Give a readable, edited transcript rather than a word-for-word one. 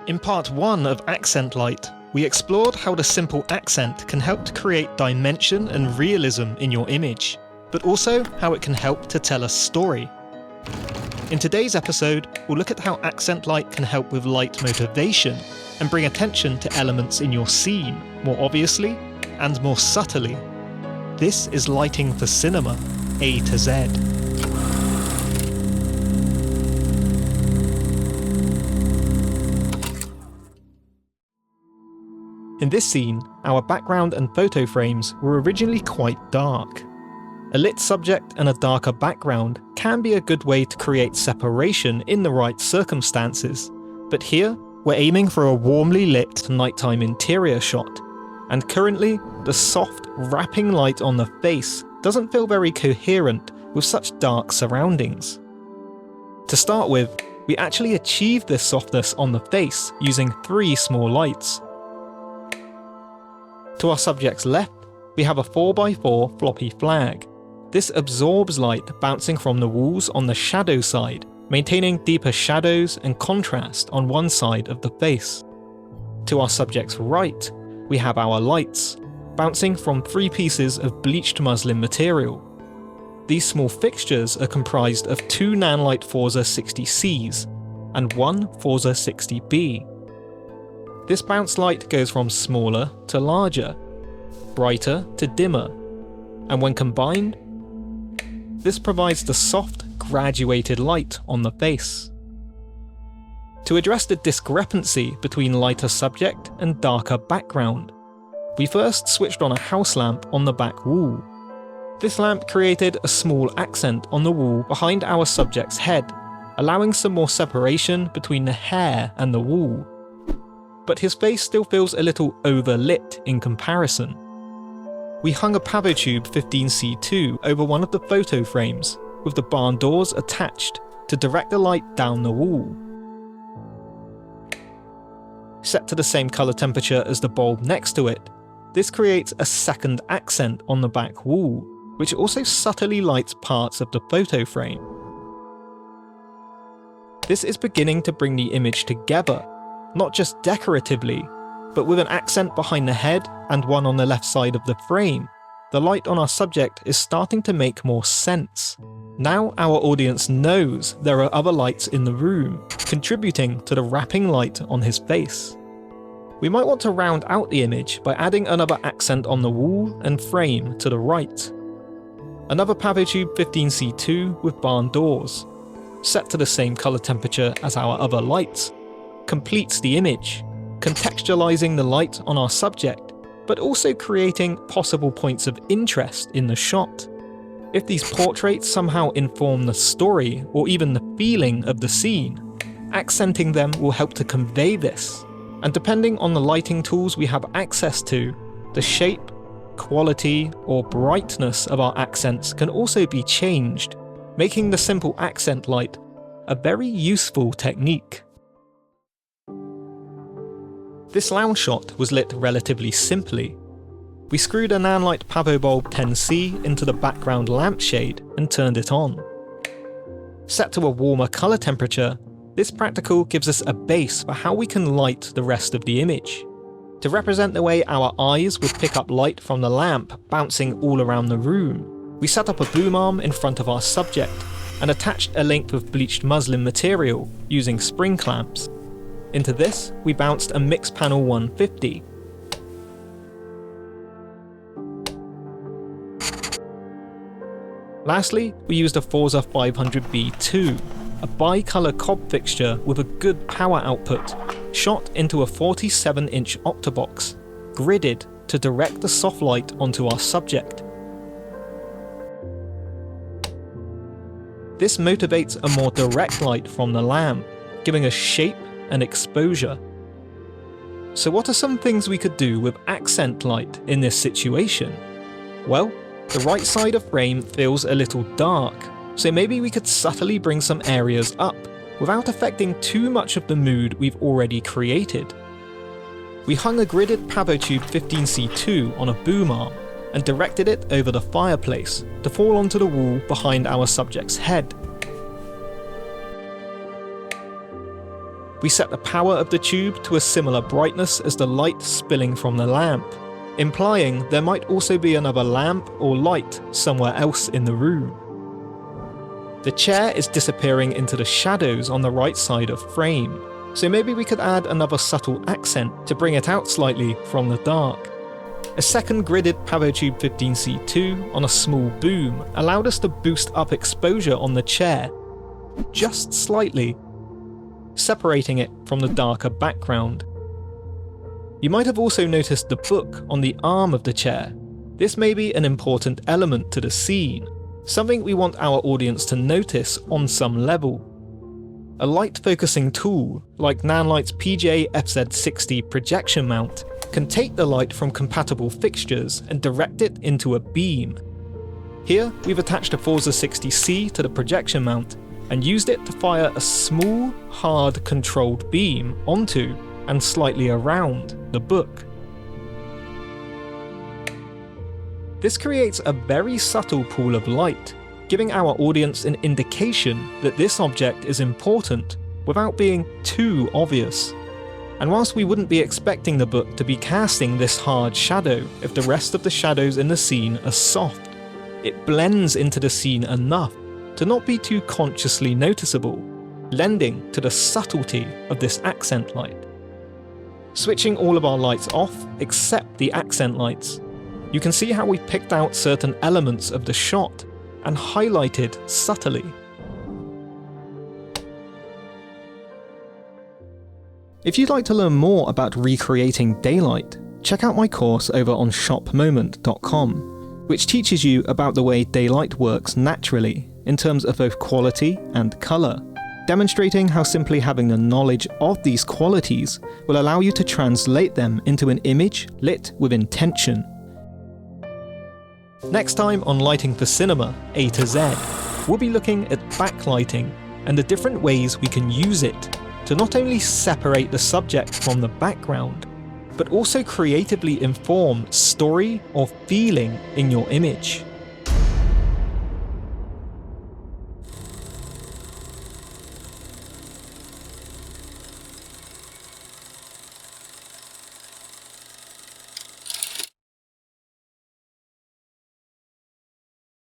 In part 1 of Accent Light, we explored how the simple accent can help to create dimension and realism in your image, but also how it can help to tell a story. In today's episode, we'll look at how Accent Light can help with light motivation and bring attention to elements in your scene, more obviously and more subtly. This is Lighting for Cinema, A to Z. In this scene, our background and photo frames were originally quite dark. A lit subject and a darker background can be a good way to create separation in the right circumstances, but here we're aiming for a warmly lit nighttime interior shot, and currently the soft, wrapping light on the face doesn't feel very coherent with such dark surroundings. To start with, we actually achieved this softness on the face using 3 small lights. To our subject's left, we have a 4x4 floppy flag. This absorbs light bouncing from the walls on the shadow side, maintaining deeper shadows and contrast on one side of the face. To our subject's right, we have our lights, bouncing from 3 pieces of bleached muslin material. These small fixtures are comprised of 2 Nanlite Forza 60Cs and 1 Forza 60B. This bounce light goes from smaller to larger, brighter to dimmer, and when combined, this provides the soft, graduated light on the face. To address the discrepancy between lighter subject and darker background, we first switched on a house lamp on the back wall. This lamp created a small accent on the wall behind our subject's head, allowing some more separation between the hair and the wall. But his face still feels a little overlit in comparison. We hung a Pavotube 15C2 over one of the photo frames, with the barn doors attached to direct the light down the wall. Set to the same colour temperature as the bulb next to it, this creates a second accent on the back wall, which also subtly lights parts of the photo frame. This is beginning to bring the image together, not just decoratively, but with an accent behind the head and one on the left side of the frame. The light on our subject is starting to make more sense. Now our audience knows there are other lights in the room, contributing to the wrapping light on his face. We might want to round out the image by adding another accent on the wall and frame to the right. Another Pavotube 15C2 with barn doors, set to the same colour temperature as our other lights, completes the image, contextualizing the light on our subject, but also creating possible points of interest in the shot. If these portraits somehow inform the story or even the feeling of the scene, accenting them will help to convey this, and depending on the lighting tools we have access to, the shape, quality, or brightness of our accents can also be changed, making the simple accent light a very useful technique. This lounge shot was lit relatively simply. We screwed a Nanlite Pavobulb 10C into the background lampshade and turned it on. Set to a warmer colour temperature, this practical gives us a base for how we can light the rest of the image. To represent the way our eyes would pick up light from the lamp bouncing all around the room, we set up a boom arm in front of our subject and attached a length of bleached muslin material using spring clamps. Into this, we bounced a Mixpanel 150. Lastly, we used a Forza 500B2, a bi-colour cob fixture with a good power output, shot into a 47-inch octabox, gridded to direct the soft light onto our subject. This motivates a more direct light from the lamp, giving us shape and exposure. So what are some things we could do with accent light in this situation? Well, the right side of frame feels a little dark, so maybe we could subtly bring some areas up without affecting too much of the mood we've already created. We hung a gridded Pavotube 15C2 on a boom arm and directed it over the fireplace to fall onto the wall behind our subject's head. We set the power of the tube to a similar brightness as the light spilling from the lamp, implying there might also be another lamp or light somewhere else in the room. The chair is disappearing into the shadows on the right side of frame, so maybe we could add another subtle accent to bring it out slightly from the dark. A second gridded Pavotube 15C2 on a small boom allowed us to boost up exposure on the chair, just slightly, separating it from the darker background. You might have also noticed the book on the arm of the chair. This may be an important element to the scene, something we want our audience to notice on some level. A light focusing tool, like Nanlite's PJ FZ60 projection mount, can take the light from compatible fixtures and direct it into a beam. Here, we've attached a Forza 60C to the projection mount and used it to fire a small, hard controlled beam onto and slightly around the book. This creates a very subtle pool of light, giving our audience an indication that this object is important without being too obvious. And whilst we wouldn't be expecting the book to be casting this hard shadow if the rest of the shadows in the scene are soft, it blends into the scene enough to not be too consciously noticeable, lending to the subtlety of this accent light. Switching all of our lights off except the accent lights, you can see how we picked out certain elements of the shot and highlighted subtly. If you'd like to learn more about recreating daylight, check out my course over on shopmoment.com, which teaches you about the way daylight works naturally in terms of both quality and colour, demonstrating how simply having the knowledge of these qualities will allow you to translate them into an image lit with intention. Next time on Lighting for Cinema A to Z, we'll be looking at backlighting and the different ways we can use it to not only separate the subject from the background, but also creatively inform story or feeling in your image.